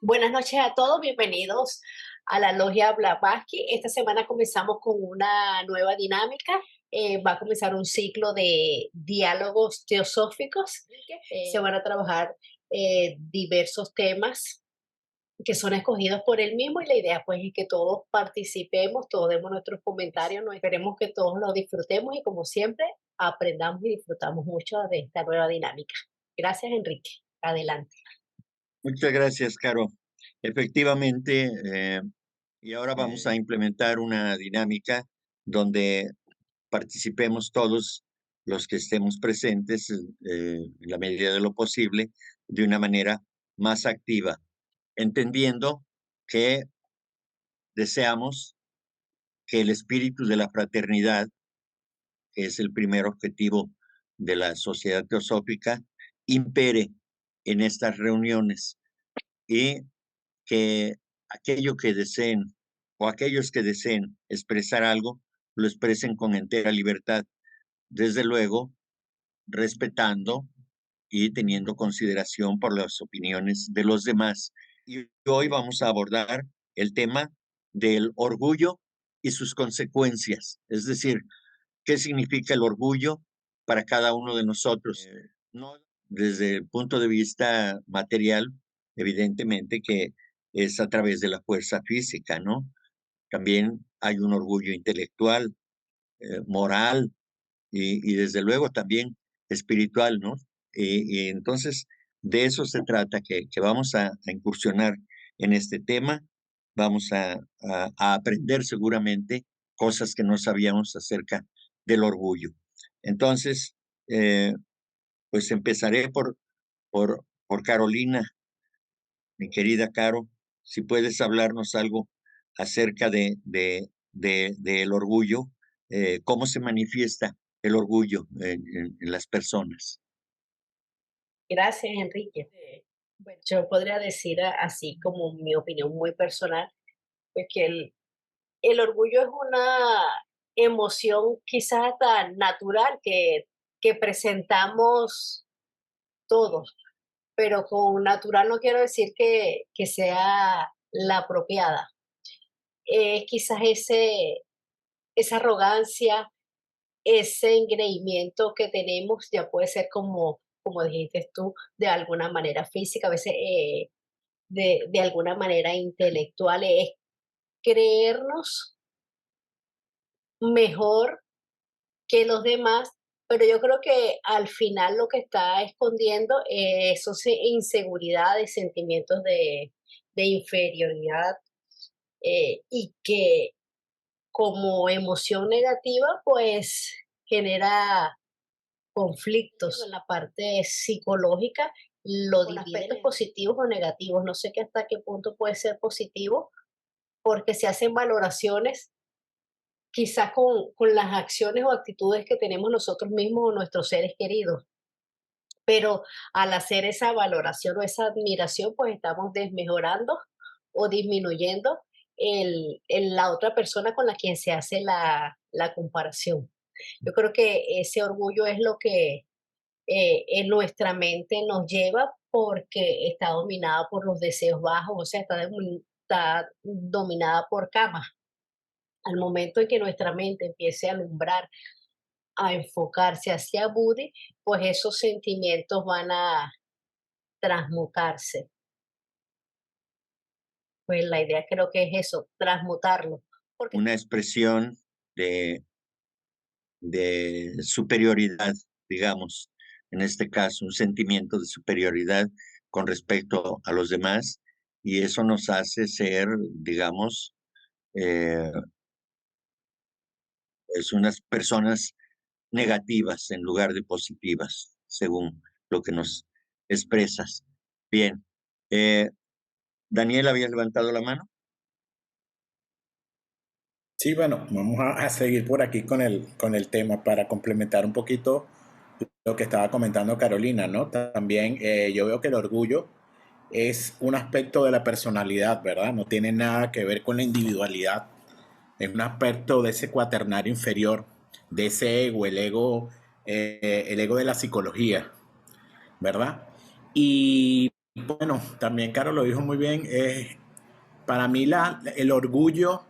Buenas noches a todos, bienvenidos a la Logia Blavatsky. Esta semana comenzamos con una nueva dinámica. Va a comenzar un ciclo de diálogos teosóficos. Se van a trabajar diversos temas que son escogidos por él mismo y la idea pues es que todos participemos, todos demos nuestros comentarios, nos esperemos que todos lo disfrutemos y como siempre aprendamos y disfrutamos mucho de esta nueva dinámica. Gracias, Enrique. Adelante. Muchas gracias, Caro. Efectivamente, y ahora vamos a implementar una dinámica donde participemos todos los que estemos presentes, en la medida de lo posible, de una manera más activa, entendiendo que deseamos que el espíritu de la fraternidad, que es el primer objetivo de la sociedad teosófica, impere en estas reuniones y que aquello que deseen o aquellos que deseen expresar algo, lo expresen con entera libertad, desde luego respetando y teniendo consideración por las opiniones de los demás. Y hoy vamos a abordar el tema del orgullo y sus consecuencias, es decir, qué significa el orgullo para cada uno de nosotros. No desde el punto de vista material, evidentemente que es a través de la fuerza física, ¿no? También hay un orgullo intelectual, moral y desde luego también espiritual, ¿no? Y entonces de eso se trata, que vamos a incursionar en este tema, vamos a aprender seguramente cosas que no sabíamos acerca del orgullo. Entonces, eh, pues empezaré por Carolina, mi querida Caro, si puedes hablarnos algo acerca del orgullo, cómo se manifiesta el orgullo en las personas. Gracias, Enrique. Bueno, yo podría decir así como mi opinión muy personal, pues que el orgullo es una emoción quizás tan natural que presentamos todos, pero con natural no quiero decir que sea la apropiada. Quizás esa arrogancia, ese engreimiento que tenemos ya puede ser como dijiste tú, de alguna manera física, a veces de alguna manera intelectual, es creernos mejor que los demás, pero yo creo que al final lo que está escondiendo es esos inseguridades, sentimientos de inferioridad y que como emoción negativa pues genera conflictos en la parte psicológica, lo dividen en positivos o negativos. No sé que hasta qué punto puede ser positivo, porque se hacen valoraciones quizás con las acciones o actitudes que tenemos nosotros mismos o nuestros seres queridos. Pero al hacer esa valoración o esa admiración, pues estamos desmejorando o disminuyendo la otra persona con la quien se hace la comparación. Yo creo que ese orgullo es lo que en nuestra mente nos lleva porque está dominada por los deseos bajos, o sea, está dominada por camas. Al momento en que nuestra mente empiece a alumbrar, a enfocarse hacia Buddhi, pues esos sentimientos van a transmutarse. Pues la idea creo que es eso, transmutarlo. Porque Una expresión de, de superioridad, digamos, en este caso, un sentimiento de superioridad con respecto a los demás, y eso nos hace ser, digamos, eh, pues unas personas negativas en lugar de positivas, según lo que nos expresas. Bien. Daniel, ¿habías levantado la mano? Sí, bueno, vamos a seguir por aquí con el tema para complementar un poquito lo que estaba comentando Carolina, ¿no? También yo veo que el orgullo es un aspecto de la personalidad, ¿verdad? No tiene nada que ver con la individualidad. Es un aspecto de ese cuaternario inferior, de ese ego, el ego de la psicología, ¿verdad? Y bueno, también Caro lo dijo muy bien, para mí el orgullo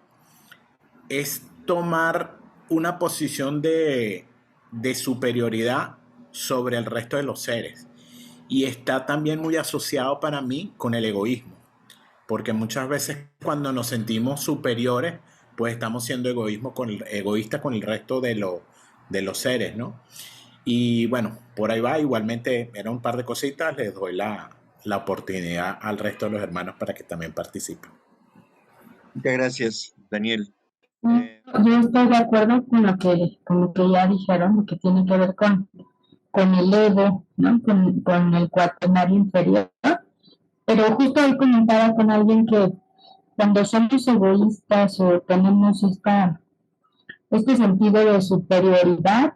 es tomar una posición de superioridad sobre el resto de los seres. Y está también muy asociado para mí con el egoísmo, porque muchas veces cuando nos sentimos superiores, pues estamos siendo egoístas con el resto de los seres, ¿no? Y bueno, por ahí va, igualmente eran un par de cositas, les doy la oportunidad al resto de los hermanos para que también participen. Muchas gracias, Daniel. Yo estoy de acuerdo con lo que ya dijeron, que tiene que ver con el ego, ¿no? Con el cuaternario inferior. Pero justo hoy comentaba con alguien que cuando somos egoístas o tenemos este sentido de superioridad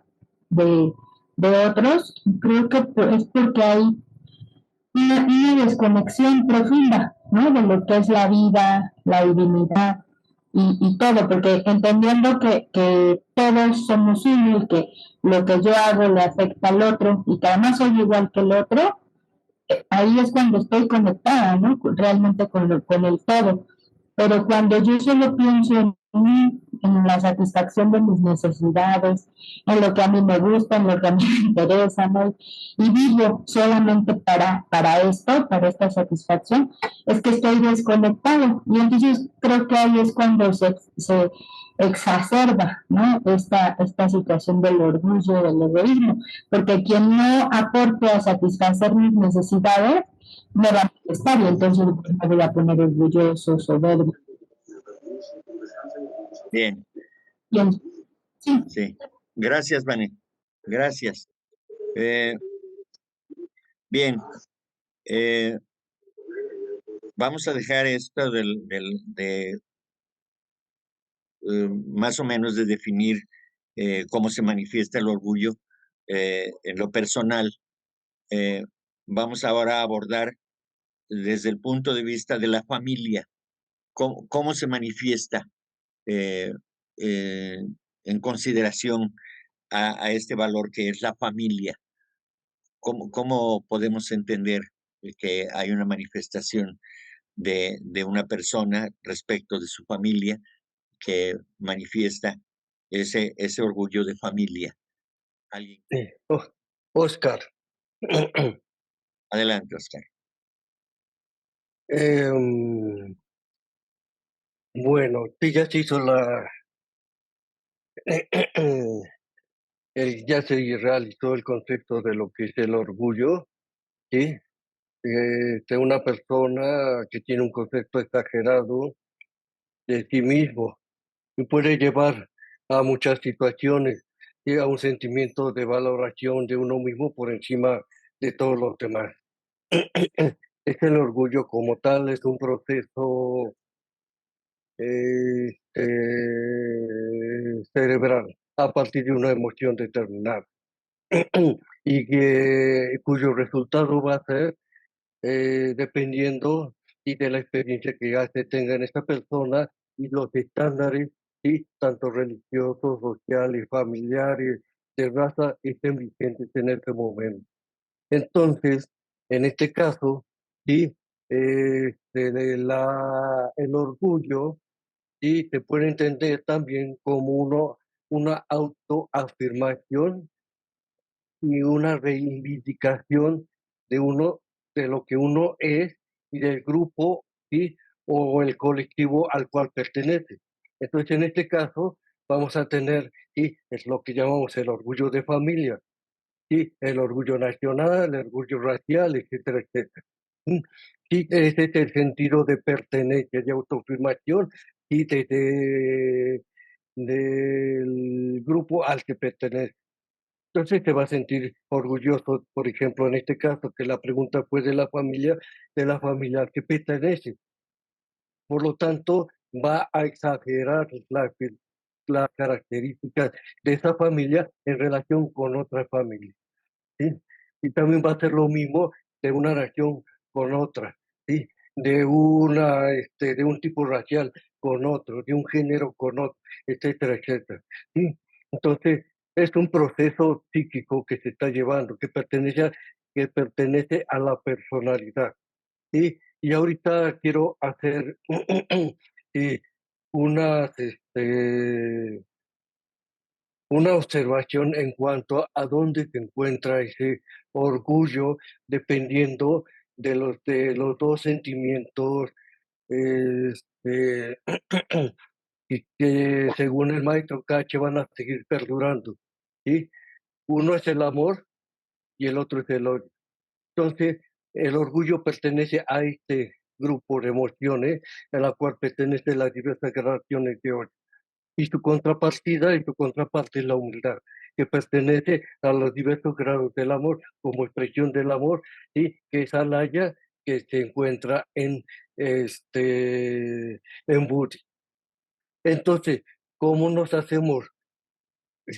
de, de otros, creo que es porque hay una desconexión profunda, ¿no? De lo que es la vida, la divinidad y todo, porque entendiendo que todos somos uno y que lo que yo hago le afecta al otro y que además soy igual que el otro, ahí es cuando estoy conectada, ¿no? Realmente con el todo. Pero cuando yo solo pienso en mí, en la satisfacción de mis necesidades, en lo que a mí me gusta, en lo que a mí me interesa, ¿no? Y vivo solamente para esto, para esta satisfacción, es que estoy desconectado. Y entonces creo que ahí es cuando se exacerba, ¿no? Esta situación del orgullo, del egoísmo, porque quien no aporte a satisfacer mis necesidades, me va a molestar y entonces me voy a poner orgulloso, soberbio. Bien. Bien, sí. Sí. Gracias, Vane. Gracias. Bien. Vamos a dejar esto de más o menos de definir cómo se manifiesta el orgullo en lo personal. Vamos ahora a abordar desde el punto de vista de la familia, cómo se manifiesta eh, eh, en consideración a este valor que es la familia. ¿Cómo podemos entender que hay una manifestación de una persona respecto de su familia que manifiesta ese orgullo de familia? ¿Alguien? Sí. Oscar, Adelante, Oscar. bueno, sí, ya se hizo ya se realizó el concepto de lo que es el orgullo, ¿sí? De una persona que tiene un concepto exagerado de sí mismo y puede llevar a muchas situaciones y a un sentimiento de valoración de uno mismo por encima de todos los demás. Es el orgullo como tal, es un proceso cerebral a partir de una emoción determinada y cuyo resultado va a ser dependiendo y de la experiencia que ya se tenga en esta persona y los estándares, ¿sí? Tanto religiosos, sociales, familiares, de raza, estén vigentes en este momento. Entonces, en este caso, ¿sí? El orgullo, ¿sí? Se puede entender también como una autoafirmación y una reivindicación de uno, de lo que uno es y del grupo, ¿sí? O el colectivo al cual pertenece. Entonces, en este caso, vamos a tener, ¿sí? Es lo que llamamos el orgullo de familia, ¿sí? El orgullo nacional, el orgullo racial, etcétera, etcétera. Sí, ese es el sentido de pertenencia, de autoafirmación y del grupo al que pertenece. Entonces te va a sentir orgulloso, por ejemplo, en este caso, que la pregunta fue de la familia al que pertenece. Por lo tanto, va a exagerar las características de esa familia en relación con otra familia, ¿sí? Y también va a ser lo mismo de una nación con otra, ¿sí? De un tipo racial con otro, de un género con otro, etcétera, etcétera, ¿sí? Entonces, es un proceso psíquico que se está llevando, que pertenece a la personalidad. ¿sí? Y ahorita quiero hacer sí, unas, una observación en cuanto a dónde se encuentra ese orgullo, dependiendo de los dos sentimientos, este, y que según el maestro Cache van a seguir perdurando, ¿sí? Uno es el amor y el otro es el odio. Entonces, el orgullo pertenece a este grupo de emociones, en la cual pertenecen las diversas gradaciones de odio. Y su contraparte es la humildad, que pertenece a los diversos grados del amor, como expresión del amor, y que es Alaya, que se encuentra en Buddha. Entonces, ¿cómo nos hacemos?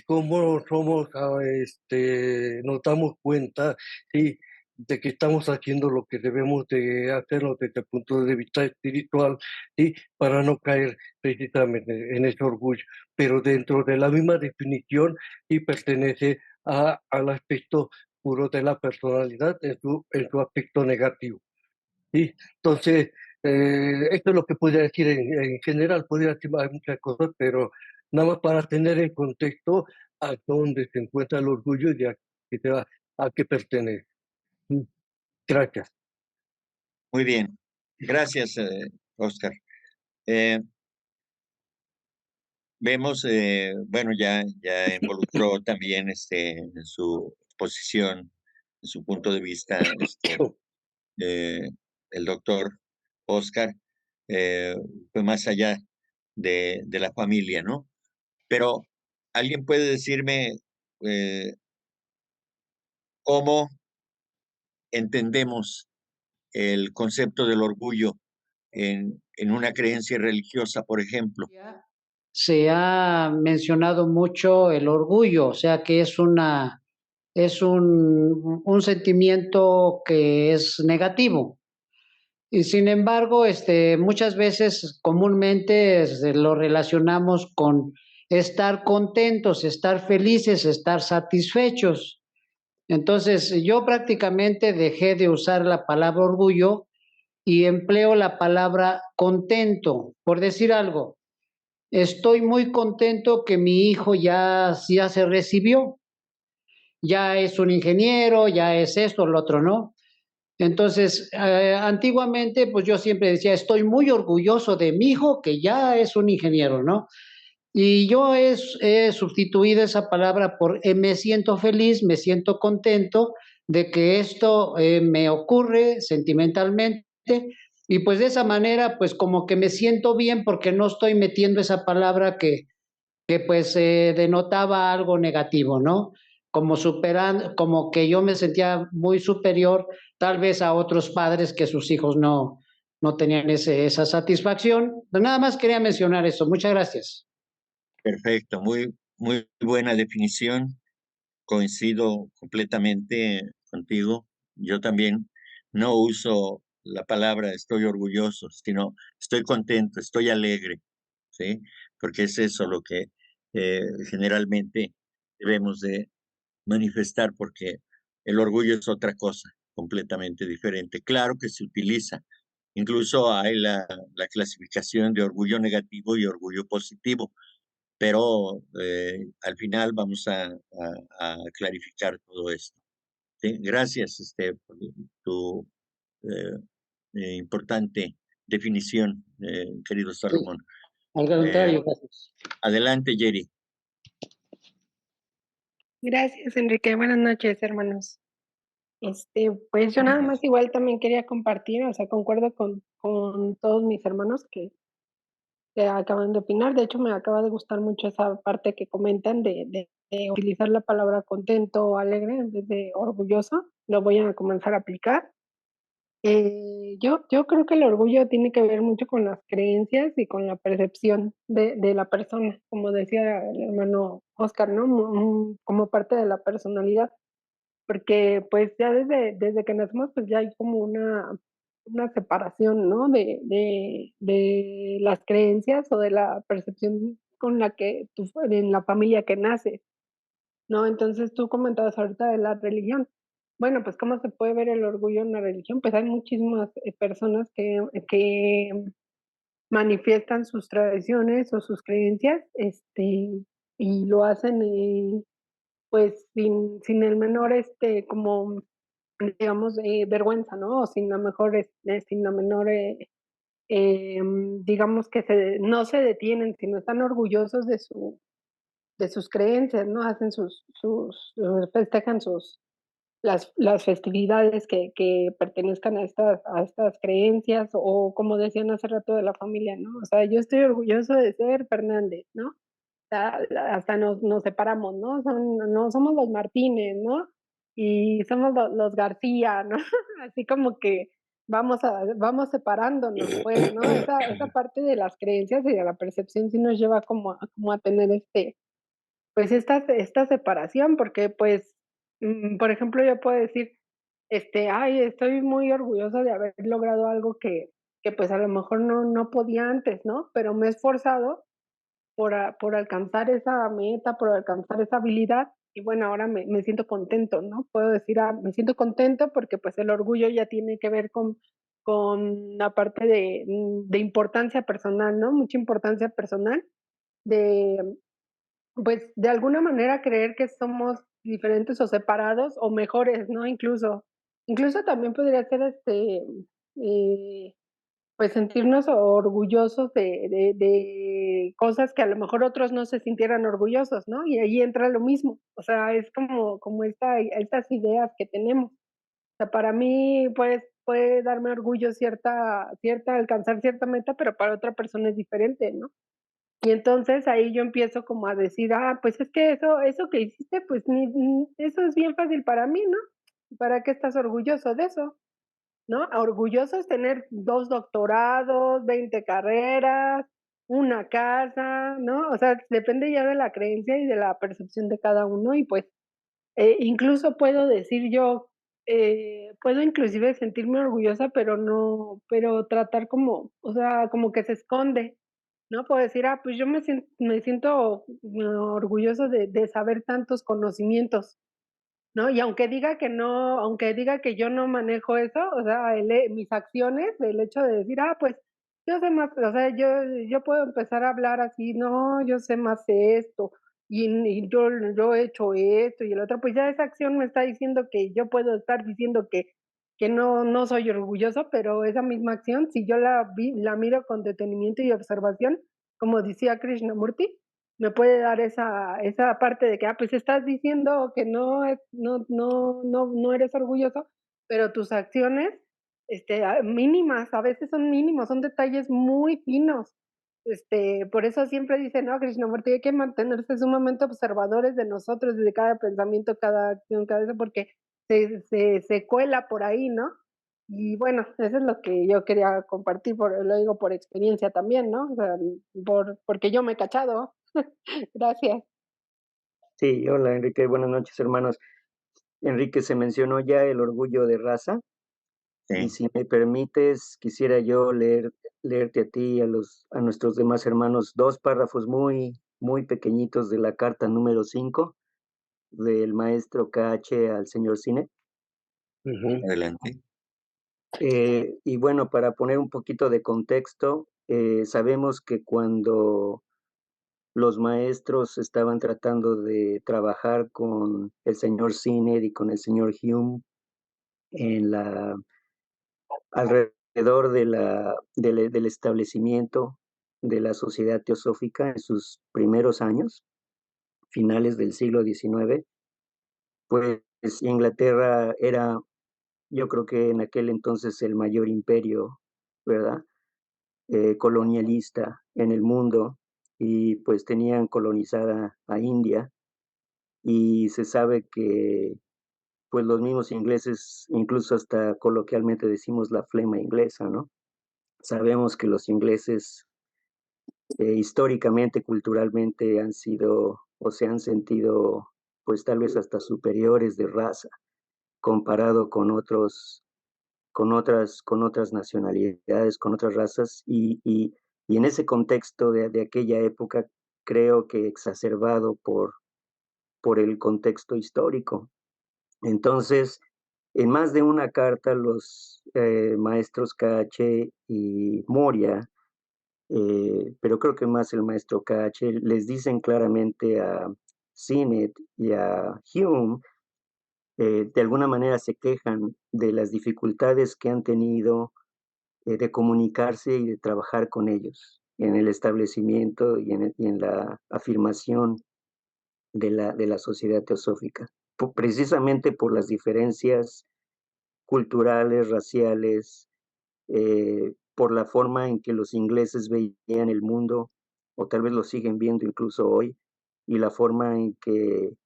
¿Cómo somos, nos damos cuenta, sí, de que estamos haciendo lo que debemos de hacerlo desde el punto de vista espiritual, sí, para no caer precisamente en ese orgullo? Pero dentro de la misma definición, sí pertenece al aspecto puro de la personalidad en su aspecto negativo. Sí, entonces, esto es lo que podría decir en general, podría decir muchas cosas, pero nada más para tener en contexto a dónde se encuentra el orgullo y a qué pertenece. Mm, Gracias. Muy bien. Gracias, Oscar. Eh, Vemos, bueno, ya involucró también en su posición, en su punto de vista, eh, el doctor Oscar, fue más allá de la familia, ¿no? Pero, ¿alguien puede decirme cómo entendemos el concepto del orgullo en una creencia religiosa, por ejemplo? Se ha mencionado mucho el orgullo, o sea que es un sentimiento que es negativo. Y sin embargo, muchas veces comúnmente lo relacionamos con estar contentos, estar felices, estar satisfechos. Entonces, yo prácticamente dejé de usar la palabra orgullo y empleo la palabra contento. Por decir algo, estoy muy contento que mi hijo ya se recibió, ya es un ingeniero, ya es esto, lo otro, ¿no? Entonces, antiguamente, pues yo siempre decía, estoy muy orgulloso de mi hijo que ya es un ingeniero, ¿no? Y yo he sustituido esa palabra por me siento feliz, me siento contento de que esto me ocurre sentimentalmente y pues de esa manera pues como que me siento bien porque no estoy metiendo esa palabra que pues denotaba algo negativo, ¿no? Como superando, como que yo me sentía muy superior tal vez a otros padres que sus hijos no tenían esa satisfacción. Pero nada más quería mencionar eso. Muchas gracias. Perfecto, muy buena definición. Coincido completamente contigo. Yo también no uso la palabra estoy orgulloso, sino estoy contento, estoy alegre, ¿sí? Porque es eso lo que generalmente debemos de manifestar, porque el orgullo es otra cosa completamente diferente. Claro que se utiliza. Incluso hay la clasificación de orgullo negativo y orgullo positivo, pero al final vamos a clarificar todo esto. ¿Sí? Gracias, por tu eh, importante definición, querido Sí, Salomón. al Eh, contrario, gracias. Adelante, Jerry. Gracias, Enrique. Buenas noches, hermanos. Pues yo nada más igual también quería compartir, o sea, concuerdo con todos mis hermanos que acaban de opinar. De hecho, me acaba de gustar mucho esa parte que comentan de utilizar la palabra contento o alegre en vez de orgulloso. Lo voy a comenzar a aplicar. Yo creo que el orgullo tiene que ver mucho con las creencias y con la percepción de la persona, como decía el hermano Oscar, ¿no? Como parte de la personalidad, porque pues ya desde que nacemos pues ya hay como una separación, ¿no? De las creencias o de la percepción con la que tú, en la familia que naces, ¿no? Entonces tú comentabas ahorita de la religión. bueno, pues, ¿cómo se puede ver el orgullo en la religión? Pues, hay muchísimas, personas que manifiestan sus tradiciones o sus creencias, y lo hacen, pues, sin el menor, como, digamos, vergüenza, ¿no? O sin la mejor, sin la menor, digamos que no se detienen, sino están orgullosos de sus creencias, ¿no? Hacen festejan las festividades que pertenezcan a estas creencias, o como decían hace rato de la familia, ¿no? O sea, yo estoy orgulloso de ser Fernández, ¿no? Hasta nos separamos, ¿no? No somos los Martínez, ¿no? Y somos los García, ¿no? Así como que vamos separándonos, pues, ¿no? Esa parte de las creencias y de la percepción sí nos lleva como a tener pues esta separación, porque pues, por ejemplo, yo puedo decir, ay, estoy muy orgullosa de haber logrado algo que pues a lo mejor no podía antes, ¿no? Pero me he esforzado por alcanzar esa meta, por alcanzar esa habilidad, y bueno, ahora me siento contento, ¿no? Puedo decir, me siento contento porque pues el orgullo ya tiene que ver con la parte de importancia personal, ¿no? Mucha importancia personal, de, pues, de alguna manera creer que somos diferentes o separados o mejores, ¿no? Incluso también podría ser, eh, pues, sentirnos orgullosos de cosas que a lo mejor otros no se sintieran orgullosos, ¿no? Y ahí entra lo mismo. O sea, es como estas ideas que tenemos. O sea, para mí, pues, puede darme orgullo alcanzar cierta meta, pero para otra persona es diferente, ¿no? Y entonces ahí yo empiezo como a decir: "Ah, pues es que eso que hiciste, pues ni eso es bien fácil para mí, ¿no? ¿Para qué estás orgulloso de eso?", ¿no? Orgulloso es tener 2 doctorados, 20 carreras, una casa, ¿no? O sea, depende ya de la creencia y de la percepción de cada uno y, pues, incluso puedo decir yo, puedo inclusive sentirme orgullosa, pero tratar como, o sea, como que se esconde, ¿no? Puedo decir: "Ah, pues yo me siento orgulloso de saber tantos conocimientos", ¿no? Y aunque diga que no, aunque diga que yo no manejo eso, o sea, mis acciones, el hecho de decir: "Ah, pues yo sé más", o sea, yo puedo empezar a hablar así: "No, yo sé más de esto, y yo he hecho esto y el otro", pues ya esa acción me está diciendo que yo puedo estar diciendo que no soy orgulloso, pero esa misma acción, si yo la miro con detenimiento y observación, como decía Krishnamurti, me puede dar esa parte de que, pues estás diciendo que no eres orgulloso, pero tus acciones, mínimas, a veces son mínimos, son detalles muy finos. Por eso siempre dice, ¿no? Krishnamurti, hay que mantenerse sumamente observadores de nosotros, de cada pensamiento, cada acción, cada eso, porque se cuela por ahí, ¿no? Y bueno, eso es lo que yo quería compartir, lo digo por experiencia también, ¿no? O sea, porque yo me he cachado. Gracias. Sí, hola Enrique, buenas noches hermanos. Enrique, se mencionó ya el orgullo de raza y Sí, si me permites, quisiera yo leerte a ti y a nuestros demás hermanos 2 párrafos muy pequeñitos de la carta número 5 del maestro KH al señor Cine. Ujú. adelante. Y bueno, para poner un poquito de contexto, sabemos que cuando los maestros estaban tratando de trabajar con el señor Sinnett y con el señor Hume en la alrededor del establecimiento de la Sociedad Teosófica en sus primeros años, finales del siglo XIX, pues Inglaterra era, yo creo que en aquel entonces el mayor imperio, ¿verdad? Colonialista en el mundo y pues tenían colonizada a India y se sabe que pues los mismos ingleses, incluso hasta coloquialmente decimos la flema inglesa, ¿no? Sabemos que los ingleses históricamente, culturalmente han sido o se han sentido pues tal vez hasta superiores de raza comparado con otras nacionalidades, con otras razas y en ese contexto de aquella época creo que exacerbado por el contexto histórico. Entonces, En más de una carta, los maestros KH y Moria, pero creo que más el maestro KH, les dicen claramente a Sinnett y a Hume, de alguna manera se quejan de las dificultades que han tenido de comunicarse y de trabajar con ellos en el establecimiento y en la afirmación de la sociedad teosófica, precisamente por las diferencias culturales, raciales, por la forma en que los ingleses veían el mundo, o tal vez lo siguen viendo incluso hoy, y la forma en que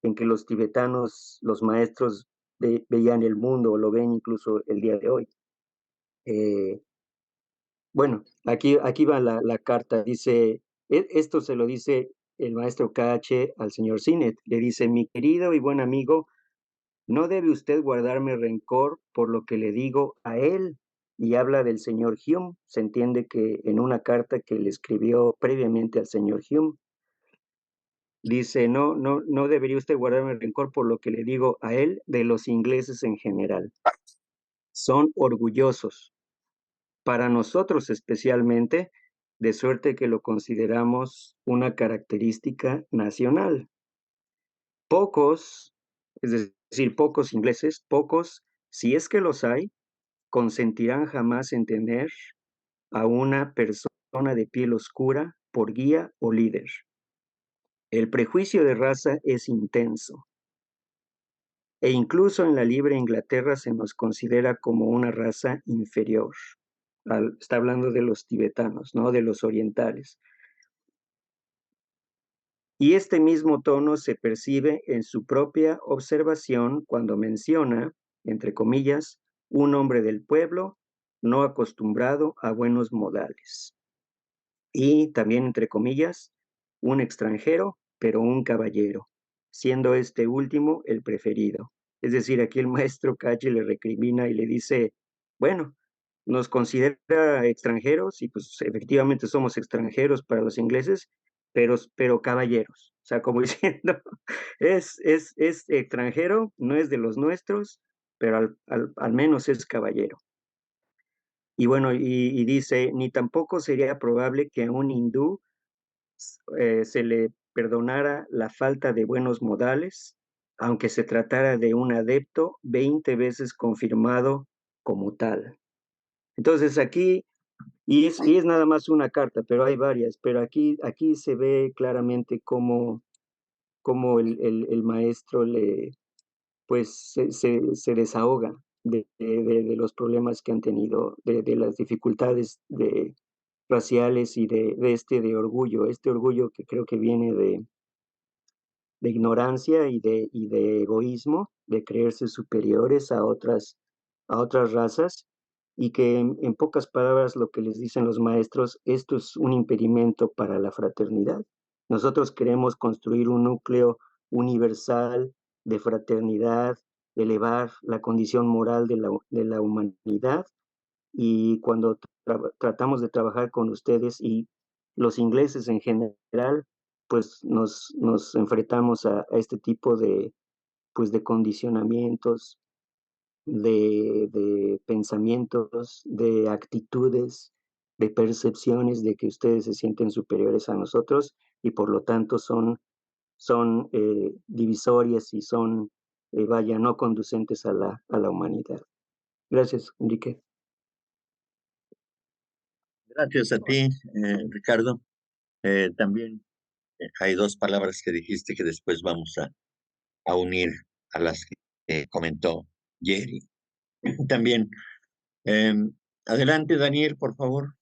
los tibetanos, los maestros, veían el mundo, o lo ven incluso el día de hoy. Bueno, aquí va la carta, dice, esto se lo dice el maestro KH al señor Sinnett, le dice: mi querido y buen amigo, no debe usted guardarme rencor por lo que le digo a él. Y habla del señor Hume. Se entiende que en una carta que le escribió previamente al señor Hume, dice: no debería usted guardarme rencor por lo que le digo a él de los ingleses en general. Son orgullosos, para nosotros especialmente, de suerte que lo consideramos una característica nacional. Pocos, es decir, pocos ingleses, pocos, si es que los hay, consentirán jamás en tener a una persona de piel oscura por guía o líder. El prejuicio de raza es intenso, e incluso en la libre Inglaterra se nos considera como una raza inferior. Está hablando de los tibetanos, ¿no? De los orientales. Y este mismo tono se percibe en su propia observación cuando menciona, entre comillas, un hombre del pueblo no acostumbrado a buenos modales. Y también, entre comillas, un extranjero, pero un caballero, siendo este último el preferido. Es decir, aquí el maestro Calle le recrimina y le dice: bueno, nos considera extranjeros, y pues efectivamente somos extranjeros para los ingleses, pero caballeros. O sea, como diciendo, es extranjero, no es de los nuestros, pero al menos es caballero. Y bueno, y dice: ni tampoco sería probable que a un hindú se le perdonara la falta de buenos modales, aunque se tratara de un adepto 20 veces confirmado como tal. Entonces aquí, y es nada más una carta, pero hay varias, pero aquí se ve claramente cómo el maestro pues se desahoga de los problemas que han tenido, de las dificultades raciales y de orgullo que creo que viene de ignorancia y de egoísmo, de creerse superiores a otras razas, y que en pocas palabras lo que les dicen los maestros: esto es un impedimento para la fraternidad. Nosotros queremos construir un núcleo universal de fraternidad, elevar la condición moral de la humanidad, y cuando tratamos de trabajar con ustedes y los ingleses en general, pues nos enfrentamos a este tipo pues de condicionamientos, de pensamientos, de actitudes, de percepciones de que ustedes se sienten superiores a nosotros, y por lo tanto son divisorias y son, vaya, no conducentes a la humanidad. Gracias, Enrique. Gracias a ti, Ricardo. También hay dos palabras que dijiste que después vamos a unir a las que comentó Jerry. También, adelante, Daniel, por favor.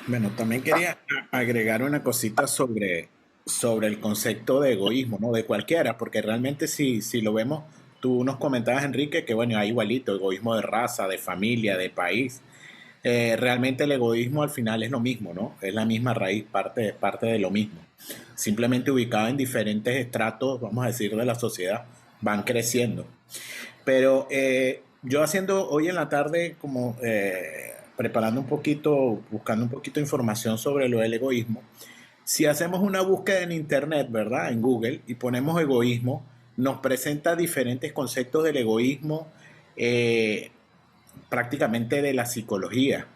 Bueno, también quería agregar una cosita sobre el concepto de egoísmo, ¿no? De cualquiera, porque realmente si lo vemos, tú nos comentabas, Enrique, que bueno, hay igualito, egoísmo de raza, de familia, de país. Realmente el egoísmo al final es lo mismo, ¿no? Es la misma raíz, parte de lo mismo. Simplemente ubicado en diferentes estratos, vamos a decir, de la sociedad, van creciendo. Pero yo haciendo hoy en la tarde como preparando un poquito, buscando un poquito de información sobre lo del egoísmo, si hacemos una búsqueda en internet, ¿verdad? En Google, y ponemos egoísmo, nos presenta diferentes conceptos del egoísmo, prácticamente de la psicología.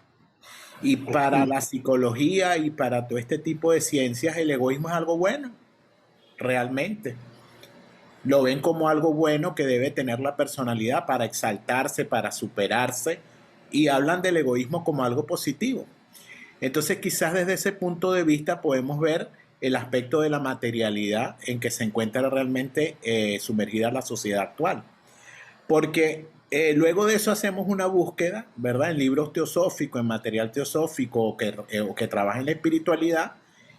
Y para la psicología y para todo este tipo de ciencias, el egoísmo es algo bueno, realmente. Lo ven como algo bueno que debe tener la personalidad para exaltarse, para superarse, y hablan del egoísmo como algo positivo. Entonces, quizás desde ese punto de vista podemos ver el aspecto de la materialidad en que se encuentra realmente sumergida la sociedad actual. Porque luego de eso hacemos una búsqueda, ¿verdad? En libros teosóficos, en material teosófico o que trabaja en la espiritualidad,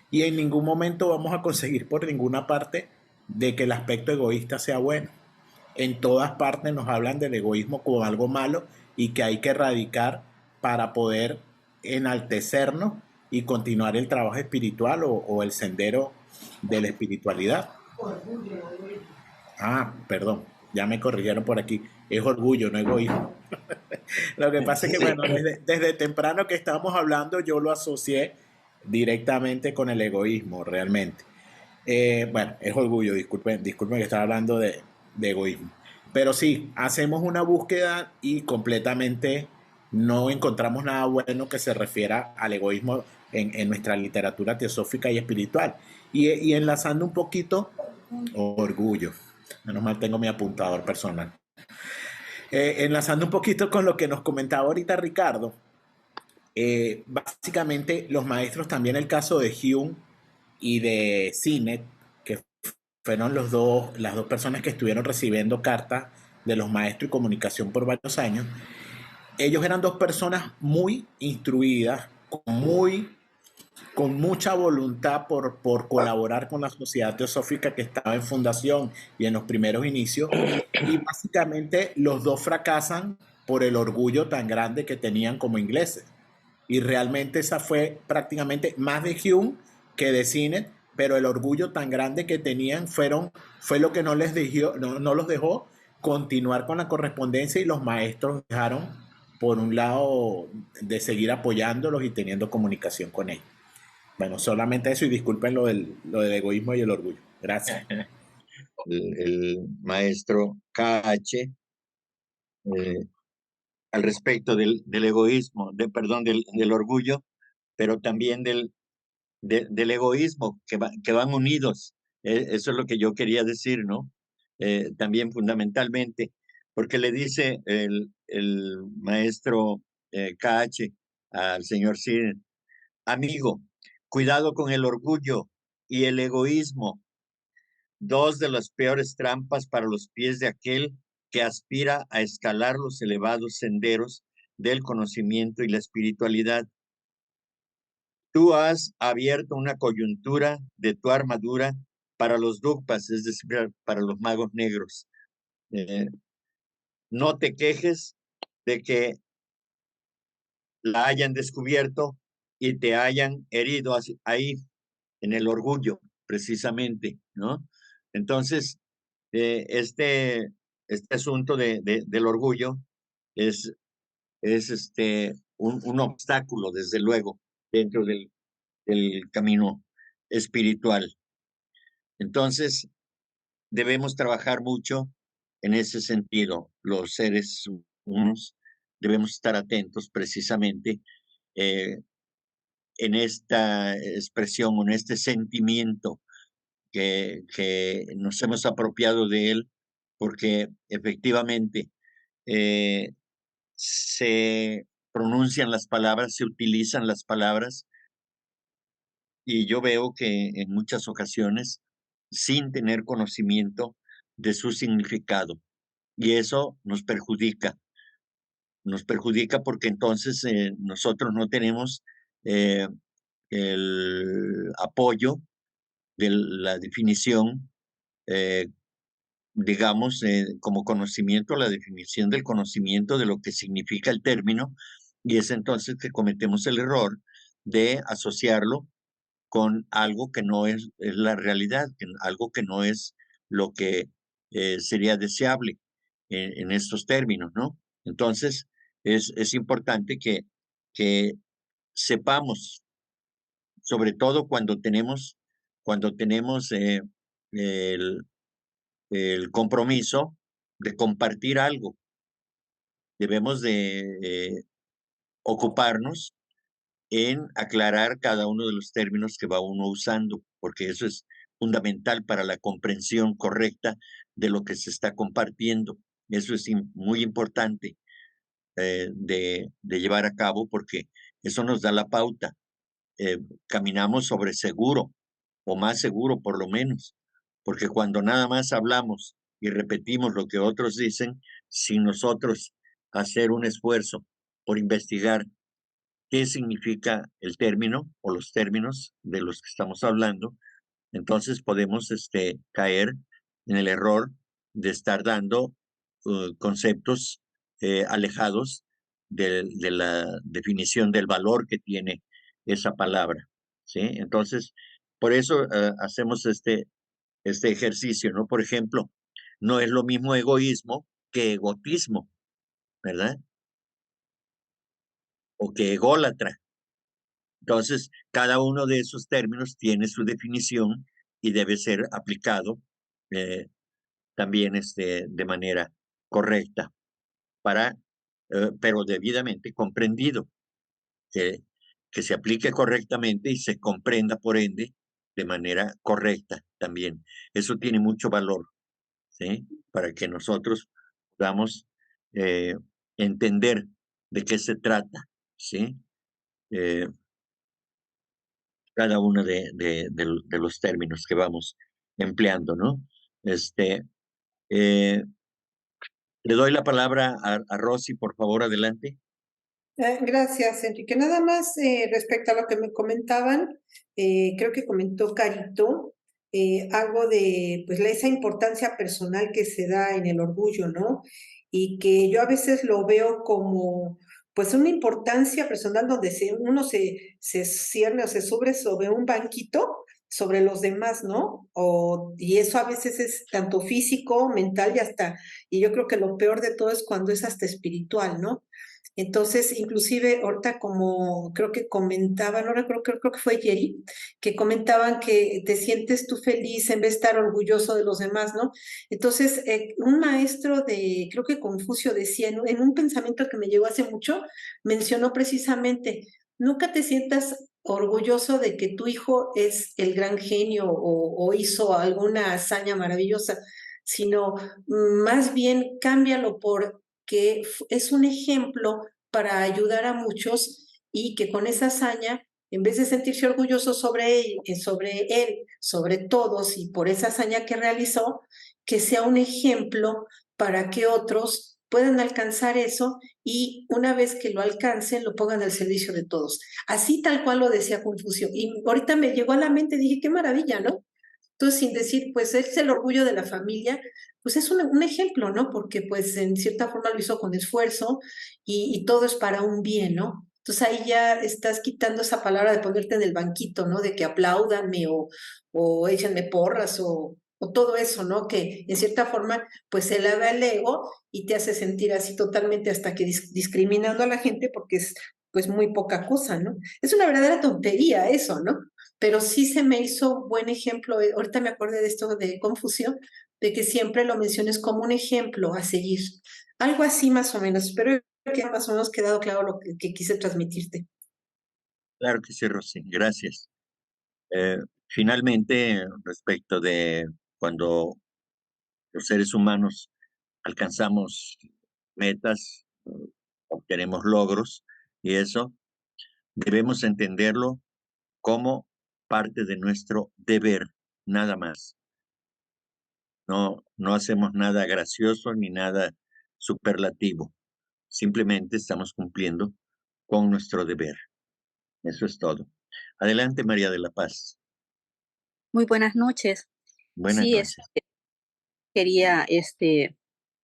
y en ningún momento vamos a conseguir por ninguna parte de que el aspecto egoísta sea bueno. En todas partes nos hablan del egoísmo como algo malo y que hay que erradicar para poder enaltecernos y continuar el trabajo espiritual o el sendero de la espiritualidad. Ah, perdón, ya me corrigieron por aquí. Es orgullo, no egoísmo. Lo que pasa es que, bueno, desde temprano que estábamos hablando, yo lo asocié directamente con el egoísmo, realmente. Bueno, es orgullo, disculpen que estaba hablando de egoísmo. Pero sí, hacemos una búsqueda y completamente no encontramos nada bueno que se refiera al egoísmo en nuestra literatura teosófica y espiritual. Y enlazando un poquito, orgullo. Menos mal tengo mi apuntador personal. Enlazando un poquito con lo que nos comentaba ahorita Ricardo, básicamente los maestros, también el caso de Hume y de Sinek, que fueron las dos personas que estuvieron recibiendo cartas de los maestros y comunicación por varios años. Ellos eran dos personas muy instruidas, con mucha voluntad por colaborar con la sociedad teosófica que estaba en fundación y en los primeros inicios. Y básicamente los dos fracasan por el orgullo tan grande que tenían como ingleses. Y realmente esa fue prácticamente más de Hume que de Sinek, pero el orgullo tan grande que tenían fue lo que no los dejó continuar con la correspondencia, y los maestros dejaron, por un lado, de seguir apoyándolos y teniendo comunicación con ellos. Bueno, solamente eso, y disculpen lo del egoísmo y el orgullo. Gracias. El maestro KH, al respecto del egoísmo, perdón, del orgullo, pero también del egoísmo, que van unidos. Eso es lo que yo quería decir, ¿no? También fundamentalmente, porque le dice el maestro KH al señor Siren: amigo, cuidado con el orgullo y el egoísmo, dos de las peores trampas para los pies de aquel que aspira a escalar los elevados senderos del conocimiento y la espiritualidad. Tú has abierto una coyuntura de tu armadura para los Dugpas, es decir, para los magos negros. No te quejes de que la hayan descubierto y te hayan herido ahí, en el orgullo, precisamente, ¿no? Entonces, este asunto del orgullo es un obstáculo, desde luego, dentro del camino espiritual. Entonces, debemos trabajar mucho en ese sentido. Los seres humanos debemos estar atentos precisamente en esta expresión, en este sentimiento que nos hemos apropiado de él, porque efectivamente se pronuncian las palabras, se utilizan las palabras, y yo veo que en muchas ocasiones sin tener conocimiento de su significado, y eso nos perjudica porque entonces nosotros no tenemos el apoyo de la definición, digamos, como conocimiento, la definición del conocimiento de lo que significa el término, y es entonces que cometemos el error de asociarlo con algo que no es la realidad, algo que no es lo que sería deseable en estos términos, ¿no? Entonces, es importante que sepamos, sobre todo cuando tenemos el, el compromiso de compartir algo. Debemos de ocuparnos en aclarar cada uno de los términos que va uno usando, porque eso es fundamental para la comprensión correcta de lo que se está compartiendo. Eso es muy importante de llevar a cabo, porque eso nos da la pauta. Caminamos sobre seguro, o más seguro por lo menos, porque cuando nada más hablamos y repetimos lo que otros dicen, sin nosotros hacer un esfuerzo por investigar qué significa el término o los términos de los que estamos hablando, entonces podemos caer en el error de estar dando conceptos alejados de la definición del valor que tiene esa palabra, ¿sí? Entonces, por eso hacemos este ejercicio, ¿no? Por ejemplo, no es lo mismo egoísmo que egotismo, ¿verdad? O que ególatra. Entonces, cada uno de esos términos tiene su definición y debe ser aplicado también de manera correcta, pero debidamente comprendido, que se aplique correctamente y se comprenda, por ende, de manera correcta también. Eso tiene mucho valor, ¿sí? Para que nosotros podamos entender de qué se trata, ¿sí? Cada uno de los términos que vamos empleando, ¿no? Le doy la palabra a Rosy, por favor, adelante. Gracias, Enrique. Nada más respecto a lo que me comentaban, creo que comentó Carito algo de pues esa importancia personal que se da en el orgullo, ¿no? Y que yo a veces lo veo como pues una importancia personal donde uno se cierne o se sube sobre un banquito sobre los demás, ¿no? Y eso a veces es tanto físico, mental y yo creo que lo peor de todo es cuando es hasta espiritual, ¿no? Entonces, inclusive ahorita como creo que comentaba, no recuerdo, creo que fue Jerry, que comentaban que te sientes tú feliz en vez de estar orgulloso de los demás, ¿no? Entonces, un maestro creo que Confucio decía, en un pensamiento que me llegó hace mucho, mencionó precisamente, nunca te sientas orgulloso de que tu hijo es el gran genio o hizo alguna hazaña maravillosa, sino más bien cámbialo por que es un ejemplo para ayudar a muchos y que con esa hazaña, en vez de sentirse orgulloso sobre sobre todos y por esa hazaña que realizó, que sea un ejemplo para que otros puedan alcanzar eso y una vez que lo alcancen, lo pongan al servicio de todos. Así tal cual lo decía Confucio. Y ahorita me llegó a la mente, dije, qué maravilla, ¿no? Entonces, sin decir, pues es el orgullo de la familia, pues es un ejemplo, ¿no? Porque pues en cierta forma lo hizo con esfuerzo y todo es para un bien, ¿no? Entonces ahí ya estás quitando esa palabra de ponerte en el banquito, ¿no? De que apláudanme o échenme porras o todo eso, ¿no? Que en cierta forma pues eleva el ego y te hace sentir así totalmente hasta que discriminando a la gente porque es pues muy poca cosa, ¿no? Es una verdadera tontería eso, ¿no? Pero sí se me hizo buen ejemplo, ahorita me acordé de esto de Confucio, de que siempre lo menciones como un ejemplo a seguir. Algo así más o menos, espero que más o menos quedado claro lo que quise transmitirte. Claro que sí, Rosy, gracias. Finalmente, respecto de cuando los seres humanos alcanzamos metas, obtenemos logros, y eso debemos entenderlo como parte de nuestro deber, nada más. No hacemos nada gracioso ni nada superlativo. Simplemente estamos cumpliendo con nuestro deber. Eso es todo. Adelante, María de la Paz. Muy buenas noches. Buenas Sí, noches. quería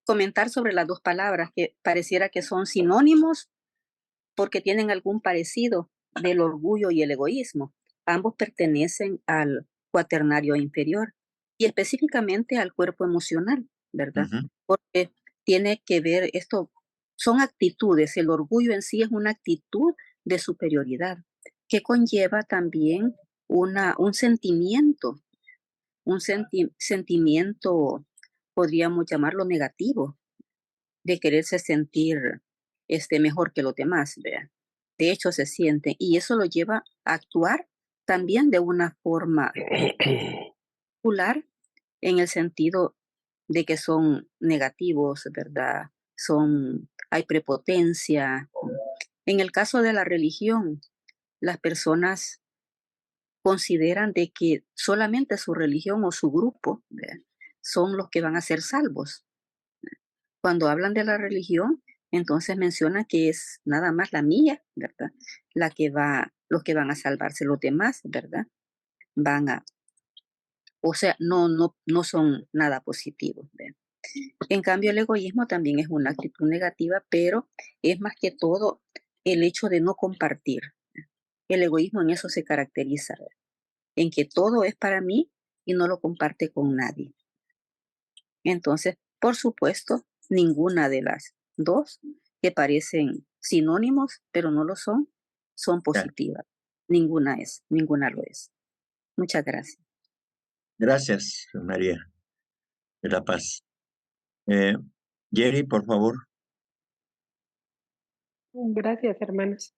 comentar sobre las dos palabras que pareciera que son sinónimos porque tienen algún parecido del orgullo y el egoísmo. Ambos pertenecen al cuaternario inferior y específicamente al cuerpo emocional, ¿verdad? Porque tiene que ver esto, son actitudes, el orgullo en sí es una actitud de superioridad que conlleva también un sentimiento podríamos llamarlo negativo, de quererse sentir mejor que los demás, ¿vea? De hecho, se siente, y eso lo lleva a actuar también de una forma particular, en el sentido de que son negativos, ¿verdad? Hay prepotencia. En el caso de la religión, las personas consideran de que solamente su religión o su grupo, ¿verdad?, son los que van a ser salvos. Cuando hablan de la religión, entonces mencionan que es nada más la mía, ¿verdad? Los que van a salvarse, los demás, ¿verdad? O sea, no son nada positivos, ¿verdad? En cambio, el egoísmo también es una actitud negativa, pero es más que todo el hecho de no compartir. El egoísmo en eso se caracteriza, ¿verdad?, en que todo es para mí y no lo comparte con nadie. Entonces, por supuesto, ninguna de las dos, que parecen sinónimos, pero no lo son Ya. positivas. Ninguna lo es. Muchas gracias. Gracias, María de la Paz. Jerry, por favor. Gracias, hermanos.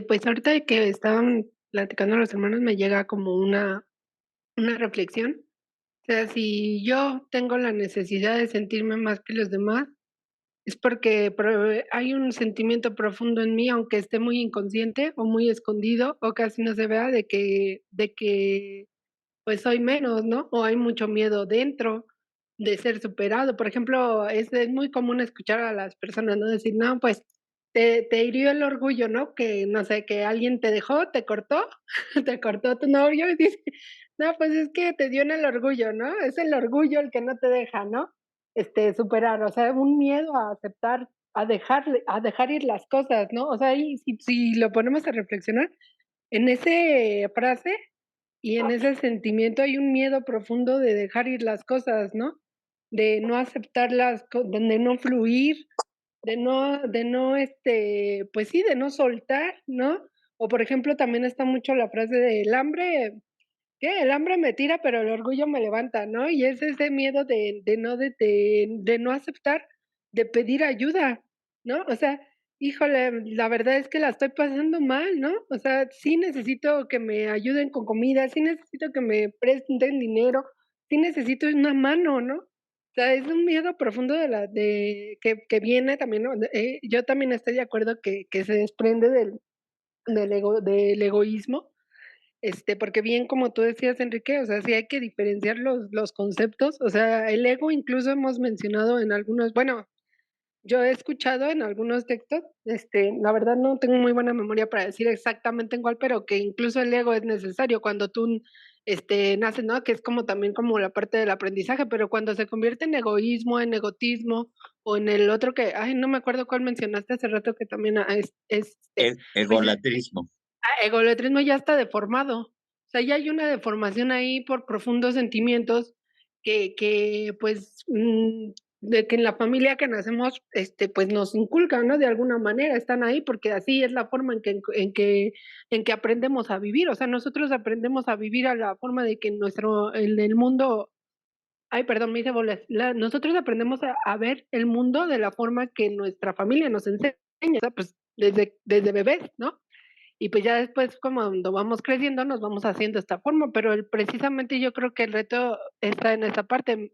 Pues ahorita que estaban platicando los hermanos me llega como una reflexión. O sea, si yo tengo la necesidad de sentirme más que los demás, es porque hay un sentimiento profundo en mí, aunque esté muy inconsciente o muy escondido o casi no se vea, de que pues soy menos, ¿no? O hay mucho miedo dentro de ser superado. Por ejemplo, es muy común escuchar a las personas, ¿no? Decir, no, pues te hirió el orgullo, ¿no? Que no sé, que alguien te dejó, te cortó, te cortó tu novio y dice, no, pues es que te dio en el orgullo, ¿no? Es el orgullo el que no te deja, ¿no? Superar, o sea, un miedo a aceptar, a dejar ir las cosas, ¿no? O sea, y si lo ponemos a reflexionar, en esa frase y en ese sentimiento hay un miedo profundo de dejar ir las cosas, ¿no? De no aceptarlas, de no fluir, pues sí, de no soltar, ¿no? O por ejemplo, también está mucho la frase del hambre, ¿qué? El hambre me tira, pero el orgullo me levanta, ¿no? Y es ese miedo de no aceptar, de pedir ayuda, ¿no? O sea, híjole, la verdad es que la estoy pasando mal, ¿no? O sea, sí necesito que me ayuden con comida, sí necesito que me presten dinero, sí necesito una mano, ¿no? O sea, es un miedo profundo que viene también, ¿no? Yo también estoy de acuerdo que se desprende del egoísmo, porque bien como tú decías, Enrique, o sea, sí hay que diferenciar los conceptos, o sea, el ego incluso hemos mencionado en algunos, bueno, yo he escuchado en algunos textos, la verdad no tengo muy buena memoria para decir exactamente en cuál, pero que incluso el ego es necesario cuando tú, naces, ¿no? Que es como también como la parte del aprendizaje, pero cuando se convierte en egoísmo, en egotismo, o en el otro que, ay, no me acuerdo cuál mencionaste hace rato que también pues Egolatrismo. egolatrismo ya está deformado. O sea, ya hay una deformación ahí por profundos sentimientos que pues, de que en la familia que nacemos, pues nos inculcan, ¿no? De alguna manera están ahí, porque así es la forma en que aprendemos a vivir. O sea, nosotros aprendemos a vivir a la forma de que en el mundo, ay, perdón, me hice bolas. Nosotros aprendemos a ver el mundo de la forma que nuestra familia nos enseña, o sea, pues desde bebés, ¿no? Y pues ya después, como cuando vamos creciendo, nos vamos haciendo esta forma, pero precisamente yo creo que el reto está en esa parte,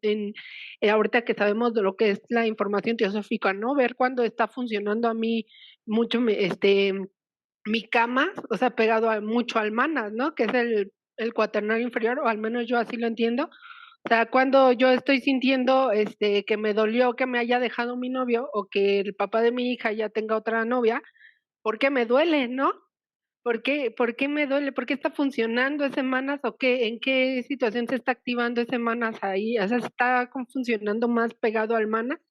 ahorita que sabemos de lo que es la información teosófica, ¿no? Ver cuándo está funcionando a mí mucho mi cama, o sea, pegado mucho al manas, ¿no? Que es el cuaternario inferior, o al menos yo así lo entiendo. O sea, cuando yo estoy sintiendo que me dolió que me haya dejado mi novio o que el papá de mi hija ya tenga otra novia, porque me duele, ¿no? ¿Por qué me duele? ¿Por qué está funcionando ese manas o qué, en qué situación se está activando ese manas ahí? O sea, está funcionando más pegado al manas